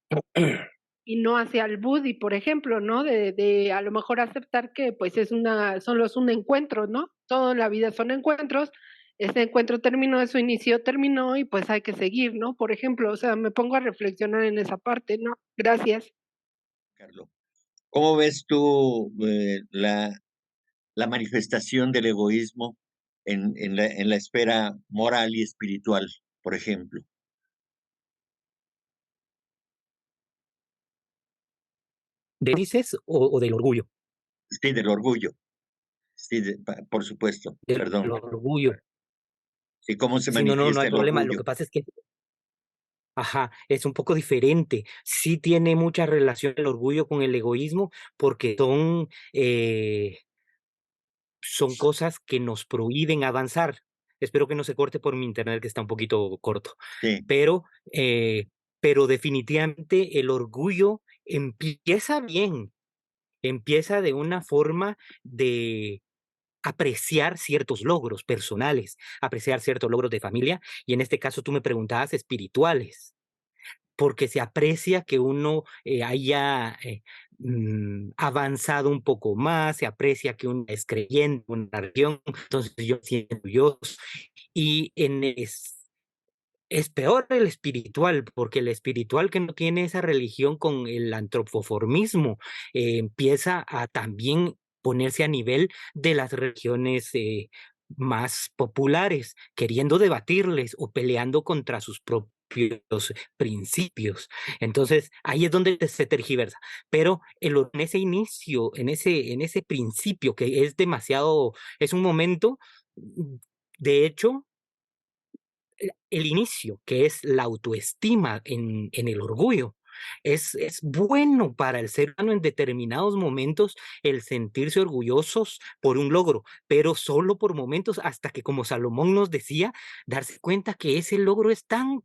y no hacia el Budi, por ejemplo, ¿no? De a lo mejor aceptar que pues solo es un encuentro, ¿no? Toda la vida son encuentros, ese encuentro terminó, su inicio terminó y pues hay que seguir, ¿no? Por ejemplo, o sea, me pongo a reflexionar en esa parte, ¿no? Gracias. Carlos. ¿Cómo ves tú la manifestación del egoísmo en la esfera moral y espiritual, por ejemplo? dices o del orgullo? Sí, del orgullo. Sí, por supuesto, Del perdón. orgullo. ¿Y cómo se Sí, no manifiesta hay el problema. Lo orgullo? que pasa es que ajá, es un poco diferente. Sí tiene mucha relación el orgullo con el egoísmo, porque son cosas que nos prohíben avanzar. Espero que no se corte por mi internet, que está un poquito corto. Sí, Pero, pero definitivamente el orgullo empieza bien, empieza de una forma de apreciar ciertos logros personales, apreciar ciertos logros de familia, y en este caso tú me preguntabas espirituales, porque se aprecia que uno haya avanzado un poco más, se aprecia que uno es creyente, una religión, entonces yo me siento orgulloso. Y es peor el espiritual, porque el espiritual que no tiene esa religión con el antropoformismo empieza a también ponerse a nivel de las religiones más populares, queriendo debatirles o peleando contra sus propios principios. Entonces, ahí es donde se tergiversa. Pero en ese inicio, en ese principio que es demasiado, es un momento, de hecho, el inicio, que es la autoestima en el orgullo. Es bueno para el ser humano en determinados momentos el sentirse orgullosos por un logro, pero solo por momentos hasta que, como Salomón nos decía, darse cuenta que ese logro es tan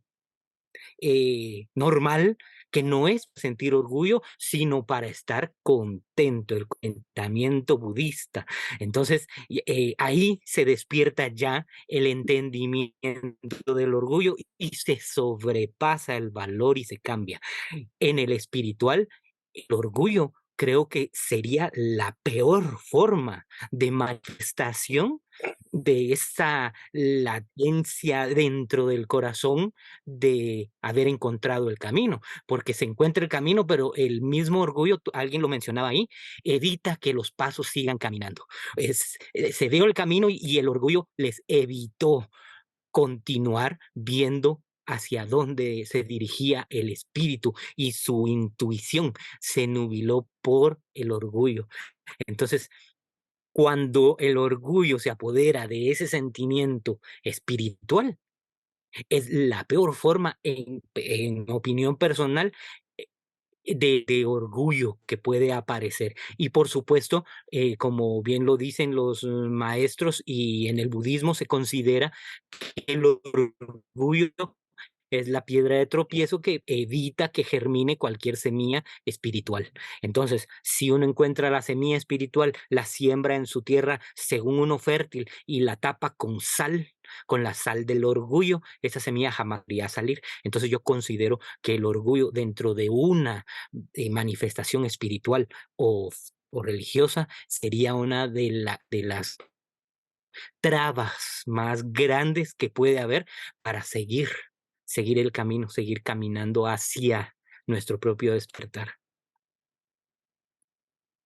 normal, que no es sentir orgullo, sino para estar contento, el contentamiento budista. Entonces, ahí se despierta ya el entendimiento del orgullo y se sobrepasa el valor y se cambia. En el espiritual, el orgullo creo que sería la peor forma de manifestación de esa latencia dentro del corazón de haber encontrado el camino, porque se encuentra el camino, pero el mismo orgullo, alguien lo mencionaba ahí, evita que los pasos sigan caminando. Se dio el camino y el orgullo les evitó continuar viendo hacia dónde se dirigía el espíritu y su intuición se nubiló por el orgullo. Entonces, cuando el orgullo se apodera de ese sentimiento espiritual, es la peor forma, en opinión personal, de orgullo que puede aparecer. Y por supuesto, como bien lo dicen los maestros, y en el budismo se considera que el orgullo es la piedra de tropiezo que evita que germine cualquier semilla espiritual. Entonces, si uno encuentra la semilla espiritual, la siembra en su tierra según uno fértil y la tapa con sal, con la sal del orgullo, esa semilla jamás podría salir. Entonces yo considero que el orgullo dentro de una manifestación espiritual o religiosa sería una de las trabas más grandes que puede haber para seguir el camino, seguir caminando hacia nuestro propio despertar.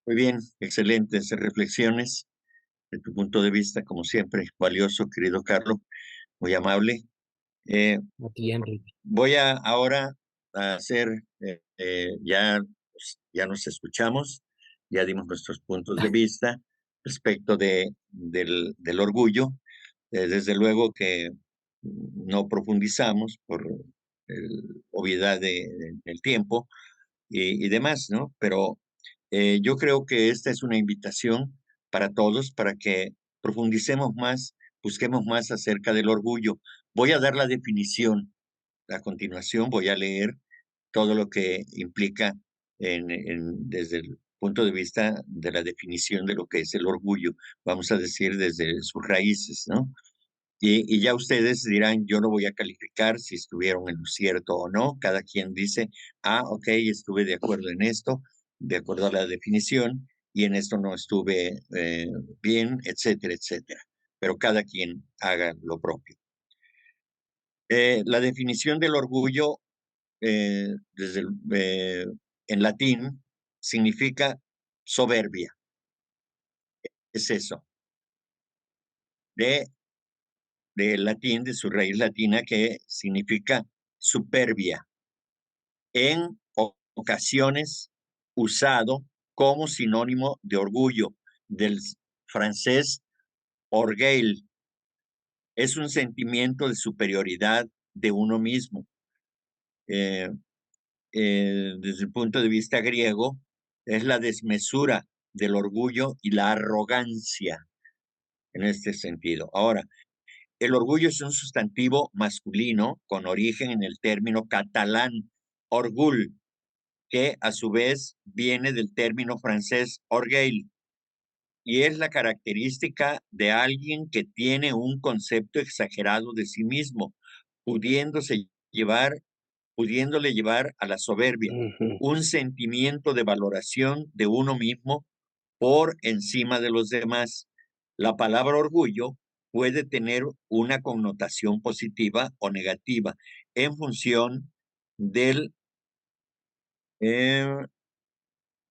Muy bien, excelentes reflexiones de tu punto de vista, como siempre, valioso, querido Carlos, muy amable. A ti, Enrique. Voy ahora a hacer, ya nos escuchamos, ya dimos nuestros puntos de vista respecto del orgullo. Desde luego que no profundizamos por obviedad del tiempo y demás, ¿no? Pero yo creo que esta es una invitación para todos, para que profundicemos más, busquemos más acerca del orgullo. Voy a dar la definición. A continuación voy a leer todo lo que implica desde el punto de vista de la definición de lo que es el orgullo, vamos a decir desde sus raíces, ¿no? Y ya ustedes dirán, yo no voy a calificar si estuvieron en lo cierto o no. Cada quien dice, ok, estuve de acuerdo en esto, de acuerdo a la definición, y en esto no estuve bien, etcétera, etcétera. Pero cada quien haga lo propio. La definición del orgullo en latín significa soberbia. Es eso. De latín, de su raíz latina, que significa superbia. En ocasiones usado como sinónimo de orgullo, del francés orgueil. Es un sentimiento de superioridad de uno mismo. Desde el punto de vista griego, es la desmesura del orgullo y la arrogancia en este sentido. Ahora, el orgullo es un sustantivo masculino con origen en el término catalán orgull, que a su vez viene del término francés orgueil, y es la característica de alguien que tiene un concepto exagerado de sí mismo, pudiéndole llevar a la soberbia, un sentimiento de valoración de uno mismo por encima de los demás. La palabra orgullo puede tener una connotación positiva o negativa en función del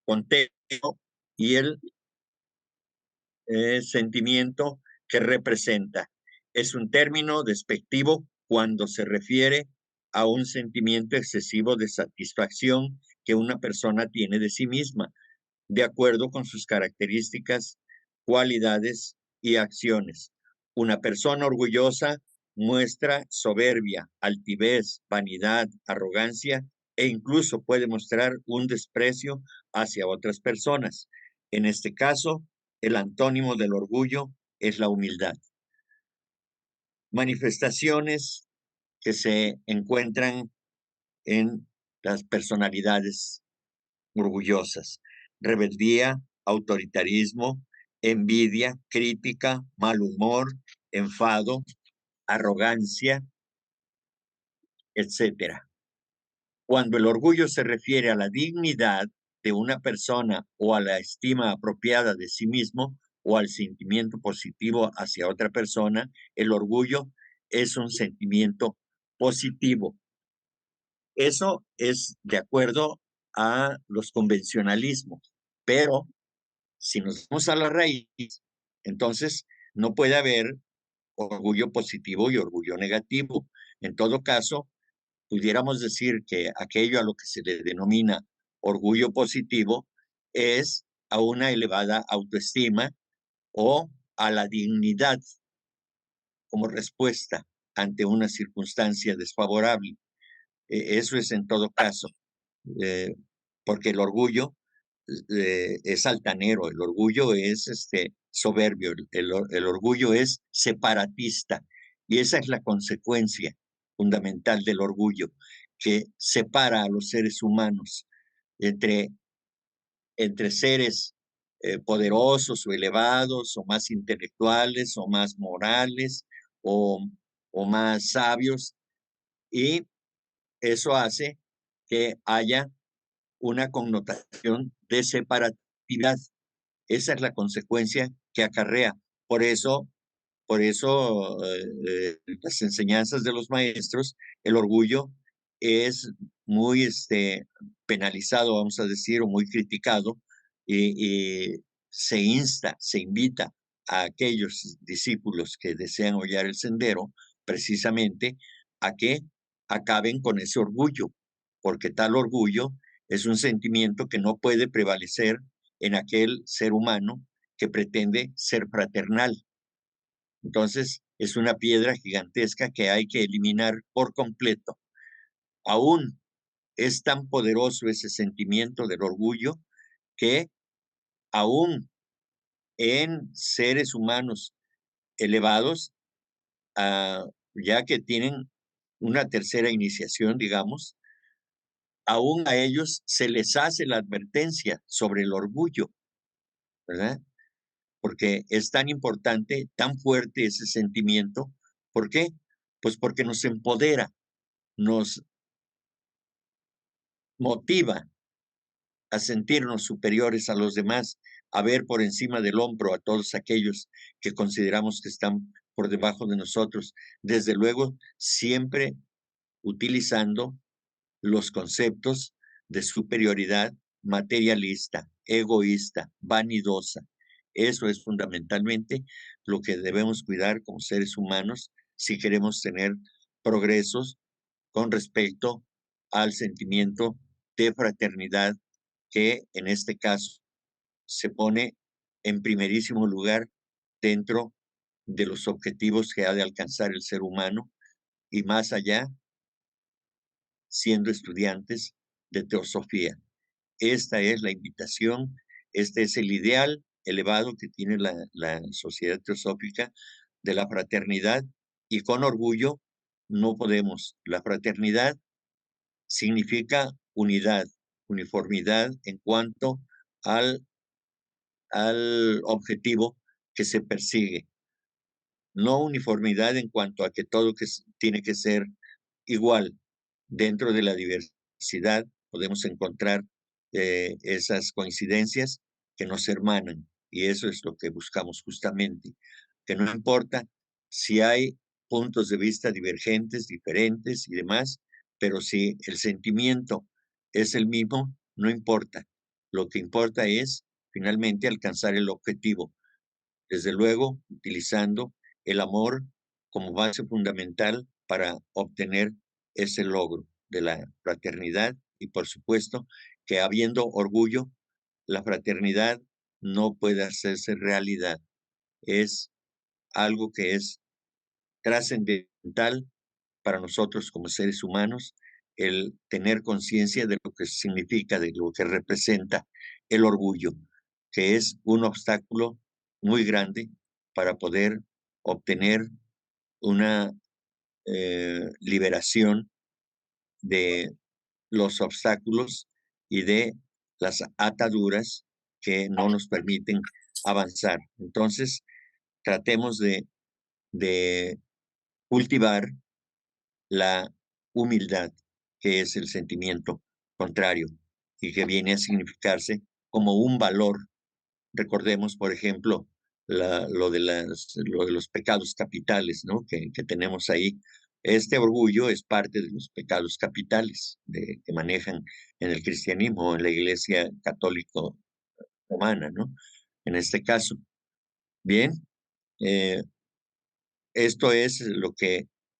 contexto y el sentimiento que representa. Es un término despectivo cuando se refiere a un sentimiento excesivo de satisfacción que una persona tiene de sí misma, de acuerdo con sus características, cualidades y acciones. Una persona orgullosa muestra soberbia, altivez, vanidad, arrogancia e incluso puede mostrar un desprecio hacia otras personas. En este caso, el antónimo del orgullo es la humildad. Manifestaciones que se encuentran en las personalidades orgullosas: rebeldía, autoritarismo, envidia, crítica, mal humor, enfado, arrogancia, etcétera. Cuando el orgullo se refiere a la dignidad de una persona o a la estima apropiada de sí mismo o al sentimiento positivo hacia otra persona, el orgullo es un sentimiento positivo. Eso es de acuerdo a los convencionalismos, pero si nos vamos a la raíz, entonces no puede haber orgullo positivo y orgullo negativo. En todo caso, pudiéramos decir que aquello a lo que se le denomina orgullo positivo es a una elevada autoestima o a la dignidad como respuesta ante una circunstancia desfavorable. Eso es en todo caso, porque el orgullo es altanero, el orgullo es soberbio, el orgullo es separatista, y esa es la consecuencia fundamental del orgullo, que separa a los seres humanos entre seres poderosos o elevados, o más intelectuales, o más morales, o más sabios, y eso hace que haya una connotación de separatividad. Esa es la consecuencia que acarrea. Por eso las enseñanzas de los maestros, el orgullo es muy penalizado, vamos a decir, o muy criticado, y se invita a aquellos discípulos que desean hollar el sendero, precisamente a que acaben con ese orgullo, porque tal orgullo es un sentimiento que no puede prevalecer en aquel ser humano que pretende ser fraternal. Entonces, es una piedra gigantesca que hay que eliminar por completo. Aún es tan poderoso ese sentimiento del orgullo que aún en seres humanos elevados, ya que tienen una tercera iniciación, digamos, aún a ellos se les hace la advertencia sobre el orgullo, ¿verdad? Porque es tan importante, tan fuerte ese sentimiento. ¿Por qué? Pues porque nos empodera, nos motiva a sentirnos superiores a los demás, a ver por encima del hombro a todos aquellos que consideramos que están por debajo de nosotros. Desde luego, siempre utilizando los conceptos de superioridad materialista, egoísta, vanidosa. Eso es fundamentalmente lo que debemos cuidar como seres humanos si queremos tener progresos con respecto al sentimiento de fraternidad que en este caso se pone en primerísimo lugar dentro de los objetivos que ha de alcanzar el ser humano y más allá, siendo estudiantes de teosofía. Esta es la invitación, este es el ideal elevado que tiene la sociedad teosófica de la fraternidad, y con orgullo no podemos. La fraternidad significa unidad, uniformidad en cuanto al objetivo que se persigue. No uniformidad en cuanto a que todo tiene que ser igual. Dentro de la diversidad podemos encontrar esas coincidencias que nos hermanan, y eso es lo que buscamos justamente, que no importa si hay puntos de vista divergentes, diferentes y demás, pero si el sentimiento es el mismo, no importa. Lo que importa es finalmente alcanzar el objetivo, desde luego utilizando el amor como base fundamental para obtener ese logro de la fraternidad, y por supuesto que habiendo orgullo, la fraternidad no puede hacerse realidad. Es algo que es trascendental para nosotros como seres humanos, el tener conciencia de lo que significa, de lo que representa el orgullo, que es un obstáculo muy grande para poder obtener una liberación de los obstáculos y de las ataduras que no nos permiten avanzar. Entonces, tratemos de cultivar la humildad, que es el sentimiento contrario y que viene a significarse como un valor. Recordemos, por ejemplo, lo de los pecados capitales, ¿no? que tenemos ahí. Este orgullo es parte de los pecados capitales que manejan en el cristianismo, en la Iglesia católica romana, ¿no? En este caso. Bien,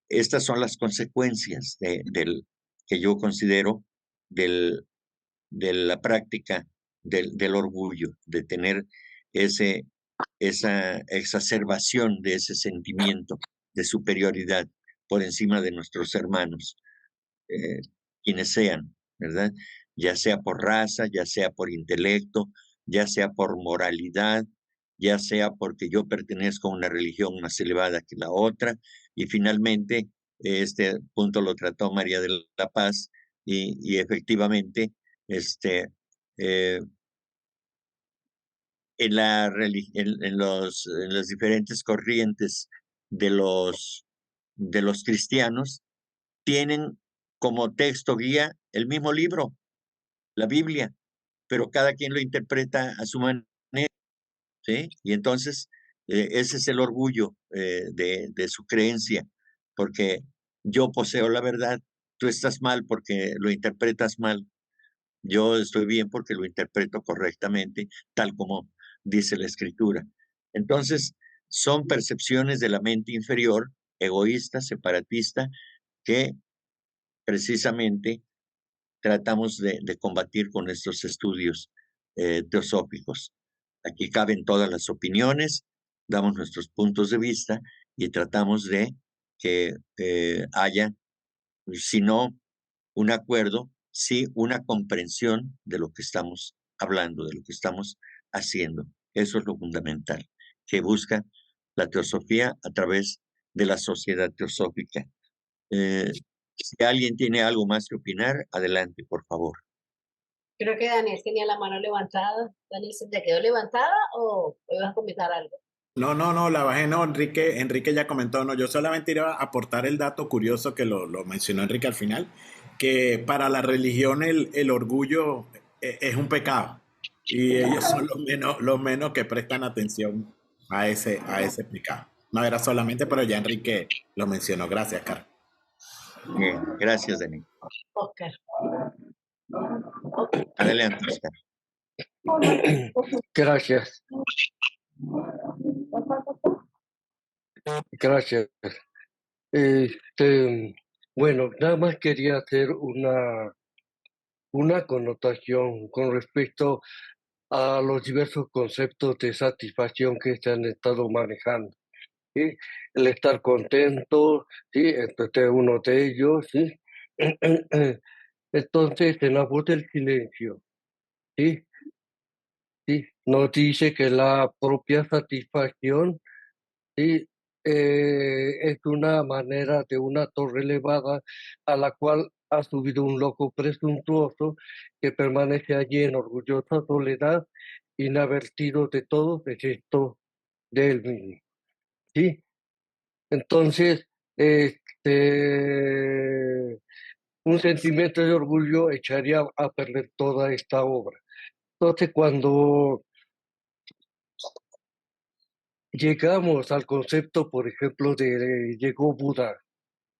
estas son las consecuencias que yo considero de la práctica del orgullo, de tener esa exacerbación de ese sentimiento de superioridad por encima de nuestros hermanos, quienes sean, ¿verdad? Ya sea por raza, ya sea por intelecto, ya sea por moralidad, ya sea porque yo pertenezco a una religión más elevada que la otra, y finalmente este punto lo trató María de la Paz, y efectivamente eh, en las diferentes corrientes de los cristianos tienen como texto guía el mismo libro, la Biblia, pero cada quien lo interpreta a su manera, ¿sí? Y entonces ese es el orgullo de su creencia, porque yo poseo la verdad, tú estás mal porque lo interpretas mal, yo estoy bien porque lo interpreto correctamente, tal como dice la Escritura. Entonces, son percepciones de la mente inferior, egoísta, separatista, que precisamente tratamos de combatir con estos estudios teosóficos. Aquí caben todas las opiniones, damos nuestros puntos de vista y tratamos de que haya, si no un acuerdo, sí una comprensión de lo que estamos hablando, de lo que estamos haciendo. Eso es lo fundamental, que busca la teosofía a través de la sociedad teosófica. Si alguien tiene algo más que opinar, adelante, por favor. Creo que Daniel tenía la mano levantada. Daniel, ¿se te quedó levantada o ibas a comentar algo? No, la bajé, no, Enrique ya comentó, no, yo solamente iba a aportar el dato curioso que lo mencionó Enrique al final, que para la religión el orgullo es un pecado, y ellos son los menos que prestan atención a ese pecado. No era solamente, pero ya Enrique lo mencionó. Gracias, Carlos. Bien, gracias, Dani. Oscar. Adelante, Oscar. Gracias. Gracias. Bueno, nada más quería hacer una connotación con respecto a los diversos conceptos de satisfacción que se han estado manejando. ¿Sí? El estar contento, ¿sí? Este es uno de ellos, ¿sí? Entonces, en la voz del silencio, ¿sí? ¿Sí? Nos dice que la propia satisfacción, ¿sí? Es una manera de una torre elevada a la cual ha subido un loco presuntuoso que permanece allí en orgullosa soledad, inadvertido de todo excepto de él mismo. ¿Sí? Entonces, un sentimiento de orgullo echaría a perder toda esta obra. Entonces, cuando llegamos al concepto, por ejemplo, de llegó Buda,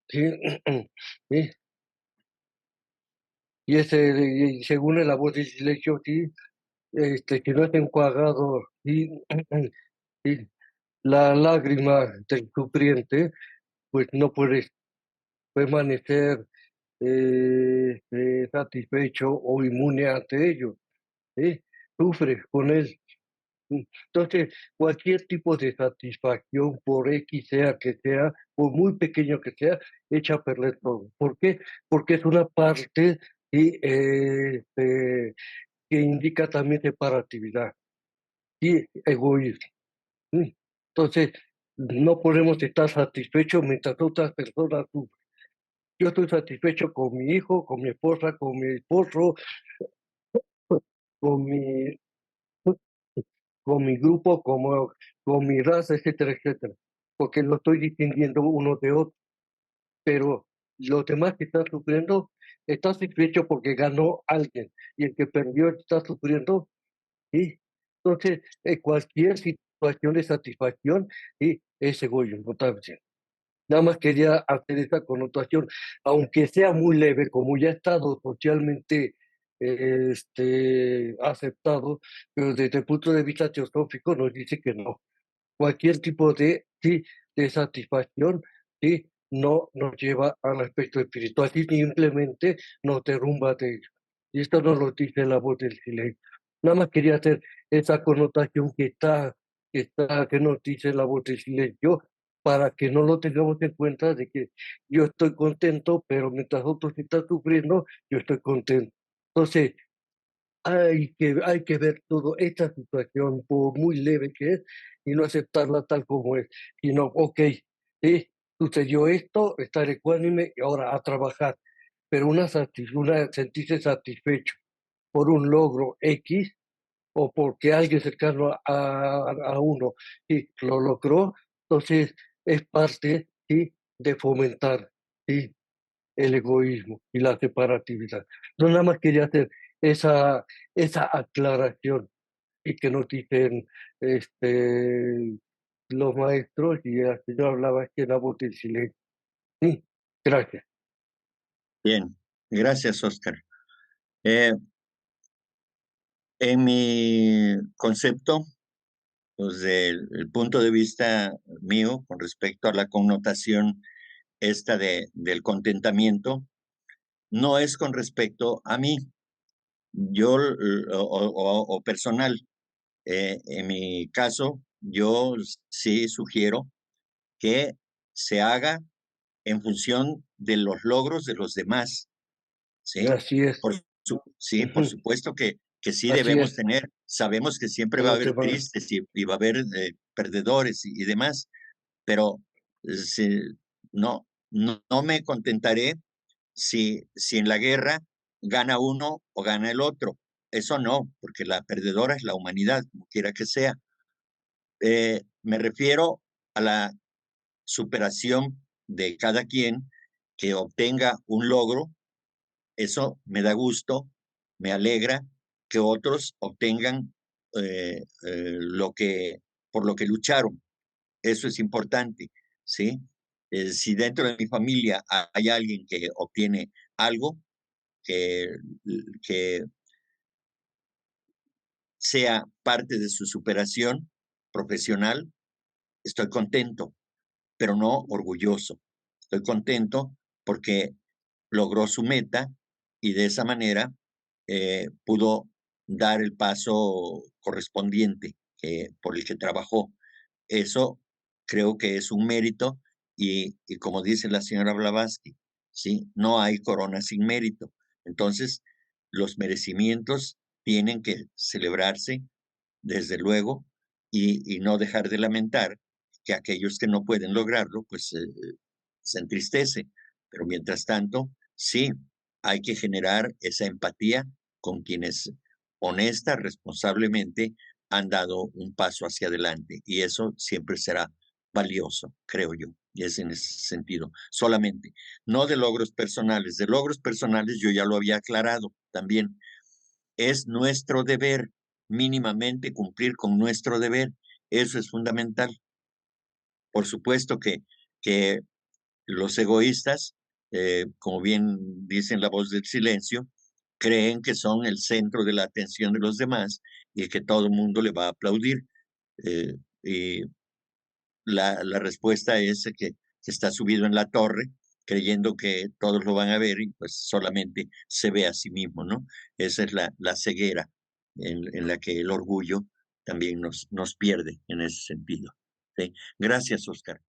¿sí? ¿Sí? Y y según la voz del silencio, ¿sí? Que no es enjuagado, ¿sí? ¿Sí? La lágrima del sufriente, pues no puede permanecer satisfecho o inmune ante ello, ¿sí? Sufre con él. Entonces, cualquier tipo de satisfacción, por X sea que sea, por muy pequeño que sea, echa a perder todo. ¿Por qué? Porque es una parte y, que indica también separatividad y egoísmo. ¿Sí? Entonces, no podemos estar satisfechos mientras otras personas sufren. Yo estoy satisfecho con mi hijo, con mi esposa, con mi esposo, con mi, con mi grupo, con mi raza, etcétera, etcétera, porque lo estoy distinguiendo uno de otro. Pero los demás que están sufriendo, están satisfechos porque ganó alguien, y el que perdió está sufriendo. ¿Sí? Entonces, cualquier situación de satisfacción, ¿sí? Es egoísmo también. Nada más quería hacer esa connotación, aunque sea muy leve, como ya ha estado socialmente aceptado, pero desde el punto de vista teosófico nos dice que no. Cualquier tipo de, sí, de satisfacción, sí, no nos lleva al aspecto espiritual, y simplemente nos derrumba de ello. Y esto nos lo dice la voz del silencio. Nada más quería hacer esa connotación que nos dice la voz del silencio, para que no lo tengamos en cuenta de que yo estoy contento, pero mientras otros están sufriendo, yo estoy contento. Entonces, hay que ver toda esta situación, por muy leve que es, y no aceptarla tal como es, sino, ok, sí, sucedió esto, estar ecuánime y ahora a trabajar, pero sentirse satisfecho por un logro X o porque alguien cercano a uno sí, lo logró, entonces es parte, sí, de fomentar, sí, el egoísmo y la separatividad. No, nada más quería hacer esa, esa aclaración y que nos dicen los maestros, y el señor hablaba que la voz del silencio. Sí, gracias. Bien, gracias, Oscar. En mi concepto, desde el punto de vista mío, con respecto a la connotación esta del contentamiento, no es con respecto a mí, yo o personal. En mi caso, yo sí sugiero que se haga en función de los logros de los demás, ¿sí? Así es. Sí, por supuesto que sí Así debemos es. tener, sabemos que siempre De va a los haber demás. tristes y va a haber perdedores y demás, pero si, no me contentaré si en la guerra gana uno o gana el otro. Eso no, porque la perdedora es la humanidad, como quiera que sea. Me refiero a la superación de cada quien que obtenga un logro. Eso me da gusto, me alegra que otros obtengan por lo que lucharon. Eso es importante, ¿sí? Si dentro de mi familia hay alguien que obtiene algo que, que sea parte de su superación profesional, estoy contento, pero no orgulloso. Estoy contento porque logró su meta y de esa manera pudo dar el paso correspondiente por el que trabajó. Eso creo que es un mérito y como dice la señora Blavatsky, ¿sí? No hay corona sin mérito. Entonces, los merecimientos tienen que celebrarse, desde luego, y no dejar de lamentar que aquellos que no pueden lograrlo, pues se entristece. Pero mientras tanto, sí, hay que generar esa empatía con quienes honesta, responsablemente han dado un paso hacia adelante y eso siempre será valioso, creo yo, y es en ese sentido, solamente, no de logros personales yo ya lo había aclarado también, es nuestro deber mínimamente cumplir con nuestro deber, eso es fundamental. Por supuesto que los egoístas, como bien dicen la voz del silencio, creen que son el centro de la atención de los demás y que todo el mundo le va a aplaudir. Y la respuesta es que está subido en la torre, creyendo que todos lo van a ver y pues solamente se ve a sí mismo, ¿no? Esa es la ceguera en la que el orgullo también nos pierde en ese sentido. ¿Sí? Gracias, Oscar.